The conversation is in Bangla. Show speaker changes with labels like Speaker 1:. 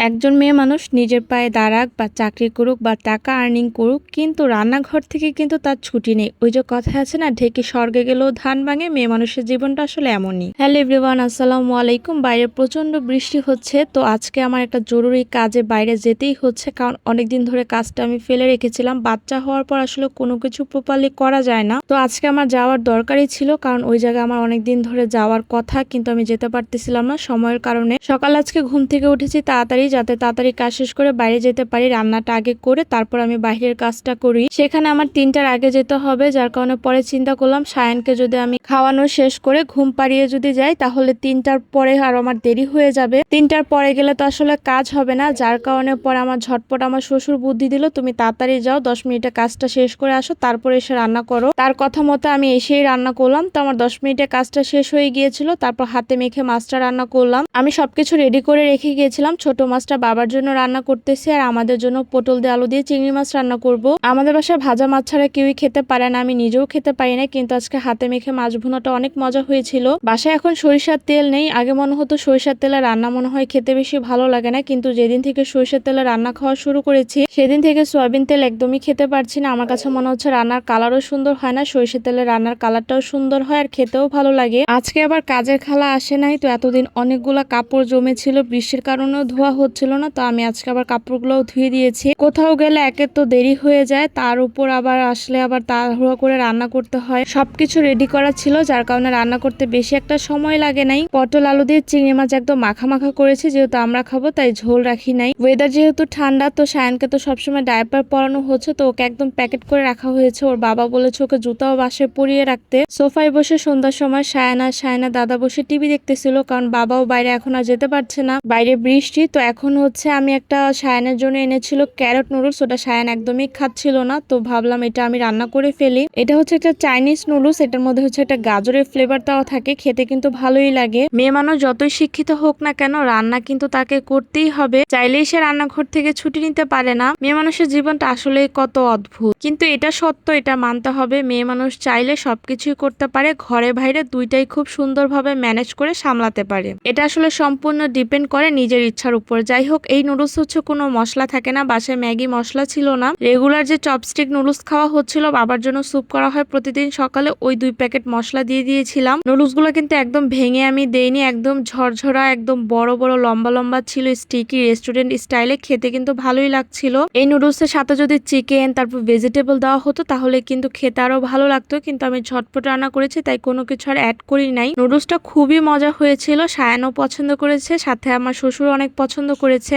Speaker 1: একজন মেয়ে মানুষ নিজের পায়ে দাঁড়াক বা চাকরি করুক বা টাকা আর্নিং করুক, কিন্তু রান্নাঘর থেকে কিন্তু তার ছুটি নেই। ওই যে কথা আছে না, ঢেকে স্বর্গে গেলেও ধান ভাঙে, মেয়ে মানুষের জীবনটা আসলে এমনই। হ্যালো এভরিওয়ান, আসসালামু আলাইকুম। বাইরে প্রচন্ড বৃষ্টি হচ্ছে, তো আজকে আমার একটা জরুরি কাজে বাইরে যেতেই হচ্ছে, কারণ অনেকদিন ধরে কাজটা আমি ফেলে রেখেছিলাম। বাচ্চা হওয়ার পর আসলে কোনো কিছু প্রপারলি করা যায় না, তো আজকে আমার যাওয়ার দরকারই ছিল, কারণ ওই জায়গায় আমার অনেকদিন ধরে যাওয়ার কথা, কিন্তু আমি যেতে পারতেছিলাম না সময়ের কারণে। সকাল আজকে ঘুম থেকে উঠেছি তাড়াতাড়ি, যাতে তাড়াতাড়ি কাজ শেষ করে বাইরে যেতে পারি। রান্নাটা আগে করে তারপর আমি বাইরের কাজটা করি। সেখানে আমার 3টার আগে যেতে হবে, যার কারণে পরে চিন্তা করলাম সায়ানকে যদি আমি খাওয়ানো শেষ করে ঘুম পাড়িয়ে যদি যাই, তাহলে 3টার পরে আর আমার দেরি হয়ে যাবে। 3টার পরে গেলে তো আসলে কাজ হবে না, যার কারণে পরে আমার ঝটপট আমার শ্বশুর বুদ্ধি দিল, তুমি তাড়াতাড়ি যাও, 10 মিনিটে কাজটা শেষ করে আসো, তারপরে এসে রান্না করো। তার কথা মতো আমি এসেই রান্না করলাম। তো আমার 10 মিনিটে কাজটা শেষ হয়ে গিয়েছিল। তারপর হাতে মেখে মাছটা রান্না করলাম। আমি সবকিছু রেডি করে রেখে গিয়েছিলাম। ছোট মাছটা বাবার জন্য রান্না করতেছি, আর আমাদের জন্য পটল দিয়ে আলু দিয়ে চিংড়ি মাছ রান্না করব। আমাদের বাসায় ভাজা মাছ ছাড়া কেউই খেতে পারে না, আমি নিজেও খেতে পারি না, কিন্তু আজকে হাতে মেখে মাছ ভুনাটা অনেক মজা হয়েছিল। বাসায় এখন সরিষার তেল নেই। আগে মনে হতো সরিষার তেলে রান্না মনে হয় খেতে বেশি ভালো লাগে না, কিন্তু যেদিন থেকে সরিষার তেলে রান্না খাওয়া শুরু করেছি, সেদিন থেকে সয়াবিন তেল একদমই খেতে পারছি না। আমার কাছে মনে হচ্ছে রান্নার কালারও সুন্দর হয় না, সরিষার তেলে রান্নার কালারটাও সুন্দর হয় আর খেতেও ভালো লাগে। আজকে আবার কাজের খালা আসে নাই, তো এতদিন অনেকগুলা কাপড় জমেছিল, বৃষ্টির কারণেও ধোয়া হচ্ছিল না, তো আমি আজকে আবার কাপড়গুলোও ধুয়ে দিয়েছি। কোথাও গেলে একে তো দেরি হয়ে যায়, তার উপর আবার আসলে আবার তাড়াহুড়ো করে রান্না করতে হয়। সবকিছু রেডি করা ছিল, যার কারণে রান্না করতে বেশি একটা সময় লাগে নাই। পটল আলু দিয়ে চিংড়ি মাছ একদম মাখা মাখা করেছি, যেহেতু আমরা খাবো তাই ঝোল রাখি নাই। ওয়েদার যেহেতু ঠান্ডা, তো সায়ানকে তো সবসময় ডায়পার পরানো হচ্ছে, তো ওকে একদম প্যাকেট করে রাখা হয়েছে। ওর বাবা বলেছে ওকে জুতাও বাসায় পরিয়ে রাখতে। সোফায় বসে সন্ধ্যার সময় সায়না দাদা বসে টিভি দেখতেছিল, কারণ বাবাও বাইরে এখন আর যেতে পারছে না, বাইরে বৃষ্টি। তো এখন হচ্ছে আমি একটা সায়ানের জন্য এনেছিল ক্যারট নুডলস, ওটা সায়ান একদমই খাচ্ছিল না, তো ভাবলাম এটা আমি রান্না করে ফেলি। এটা হচ্ছে একটা চাইনিজ নুডলস, এটার মধ্যে হচ্ছে একটা গাজরের ফ্লেভার দেওয়া থাকে, খেতে কিন্তু ভালোই লাগে। মেয়ে মানুষ যতই শিক্ষিত হোক না কেন, রান্না কিন্তু তাকে করতেই হবে, চাইলেই সে রান্নাঘর থেকে ছুটি নিতে পারে না। মেয়ে মানুষের জীবনটা আসলে কত অদ্ভুত, কিন্তু এটা সত্য, এটা মানতে হবে। মেয়ে মানুষ চাইলে সবকিছুই করতে পারে, ঘরে বাইরে দুইটাই খুব সুন্দরভাবে ম্যানেজ করে সামলাতে পারে। এটা আসলে সম্পূর্ণ ডিপেন্ড করে নিজের ইচ্ছার উপর। যাই হোক, এই নুডলস হচ্ছে কোনো মশলা থাকে না, বাসায় ম্যাগি মশলা ছিল না, রেগুলার যে চপস্টিক নুডলস খাওয়া হচ্ছিল, বাবার জন্য স্যুপ করা হয় প্রতিদিন সকালে, ওই 2 প্যাকেট মশলা দিয়ে দিয়েছিলাম। নুডলস গুলো কিন্তু একদম ভেঙে আমি দেইনি, একদম ঝরঝরা, একদম বড় বড় লম্বা লম্বা ছিল, স্টিকি রেস্টুরেন্ট স্টাইলে, খেতে কিন্তু ভালোই লাগছিল। এই নুডলস এর সাথে যদি চিকেন তারপর ভেজিটেবল দেওয়া হতো, তাহলে কিন্তু খেতে আরো ভালো লাগতো, কিন্তু আমি ঝটপট রান্না করেছি, তাই কোনো কিছু আর অ্যাড করি নাই। নুডলসটা খুবই মজা হয়েছিল, সায়ানও পছন্দ করেছে, সাথে আমার শ্বশুর অনেক পছন্দ করেছে।